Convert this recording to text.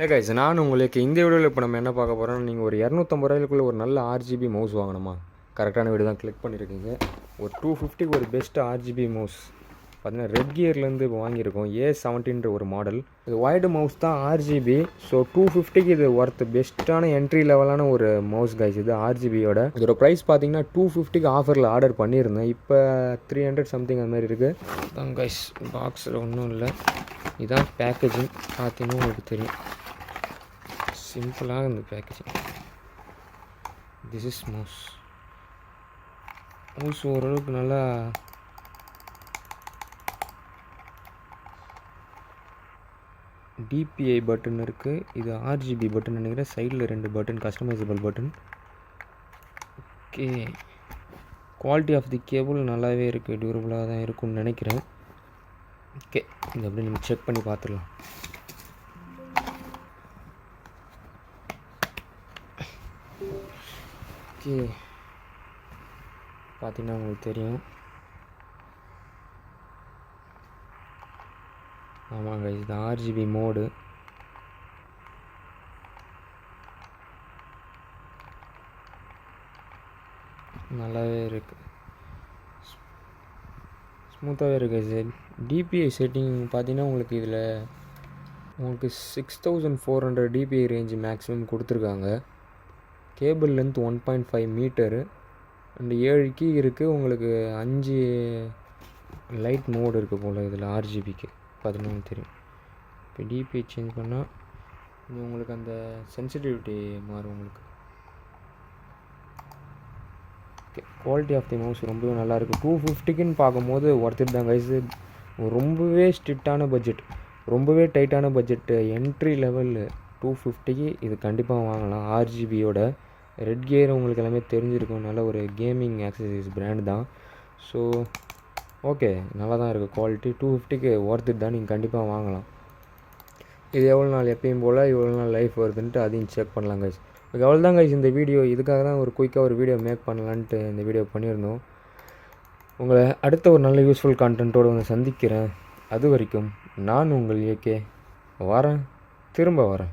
Guys நான் உங்களுக்கு இந்த வீடியோவில் இப்போ நம்ம என்ன பார்க்க போகிறோம்னா, நீங்கள் ஒரு 250 ரூபாய்க்குள்ளே ஒரு நல்ல RGB மவுஸ் வாங்கணுமா? கரெக்டான வீடியோ தான் கிளிக் பண்ணியிருக்கீங்க. ஒரு 250க்கு ஒரு பெஸ்ட் RGB மவுஸ் பார்த்தீங்கன்னா ரெட்கியர்லேருந்து இப்போ வாங்கியிருக்கோம். A-17 ஒரு மாடல். இது ஒய்டு மவுஸ் தான் RGB. ஸோ 250க்கு இது பெஸ்ட்டான என்ட்ரி லெவலான ஒரு மவுஸ் கைஸ். இது RGBயோட இதோட ப்ரைஸ் பார்த்தீங்கன்னா 250க்கு ஆஃபரில் ஆர்டர் பண்ணியிருந்தேன். இப்போ 300 சம்திங் அந்த மாதிரி இருக்குது. அதான் கைஸ், பாக்ஸில் ஒன்றும் இல்லை. இதுதான் பேக்கேஜிங். பார்த்தீங்கன்னா உங்களுக்கு தெரியும், சிம்பிளாக இந்த பேக்கேஜிங். திஸ் இஸ் மவுஸ் ஓரளவுக்கு நல்லா DPI பட்டன் இருக்குது. இது RGB பட்டன் நினைக்கிறேன். சைடில் 2 button, customizable button. Okay, quality of the cable நல்லாவே இருக்குது, டியூரபுளாக தான் இருக்கும்னு நினைக்கிறேன். ஓகே, இது அப்படியே நம்ம செக் பண்ணி பார்த்துடலாம். ஓகே, பார்த்தீங்கன்னா உங்களுக்கு தெரியும். ஆமாங்க, இது RGB மோடு. நல்லாவே இருக்குது, ஸ்மூத்தாகவே இருக்குது சார். DPI செட்டிங் பார்த்தீங்கன்னா உங்களுக்கு இதில் 6400 DPI ரேஞ்சு மேக்ஸிமம் கொடுத்துருக்காங்க. Cable length 1.5 metre and 7 key இருக்குது. உங்களுக்கு 5 லைட் மோடு இருக்குது போல் இதில் RGBக்கு. பார்த்தீங்கன்னா தெரியும். இப்போ DPI சேஞ்ச் பண்ணால் உங்களுக்கு அந்த சென்சிட்டிவிட்டி மாறும் உங்களுக்கு. Okay, quality of the mouse ரொம்பவே நல்லாயிருக்கு. 250க்குன்னு பார்க்கும்போது ஒர்த்து தான் கைஸு. ரொம்பவே ஸ்ட்ரிக்டான பட்ஜெட், ரொம்பவே டைட்டான பட்ஜெட்டு, என்ட்ரி லெவல் 250க்கு இது கண்டிப்பாக வாங்கலாம். RGBயோட ரெட்கியர் உங்களுக்கு எல்லாமே தெரிஞ்சிருக்கும். நல்ல ஒரு கேமிங் ஆக்சசரிஸ் பிராண்ட் தான். ஸோ ஓகே, நல்லா தான் இருக்குது குவாலிட்டி. 250க்கு ஒர்த்து தான், நீங்கள் கண்டிப்பாக வாங்கலாம். இது எவ்வளோ நாள் எப்பயும் போல் எவ்வளோ நாள் லைஃப் வருதுன்ட்டு அதையும் செக் பண்ணலாம் கைஸ். இப்போ எவ்வளோ தான் கைஸ் இந்த வீடியோ. இதுக்காக தான் ஒரு குயிக்காக ஒரு வீடியோ மேக் பண்ணலான்ட்டு இந்த வீடியோ பண்ணியிருந்தோம். உங்களை அடுத்த ஒரு நல்ல யூஸ்ஃபுல் கான்டென்ட்டோடு வந்து சந்திக்கிறேன். அது வரைக்கும் நான் உங்கள் AK வரேன், திரும்ப வரேன்.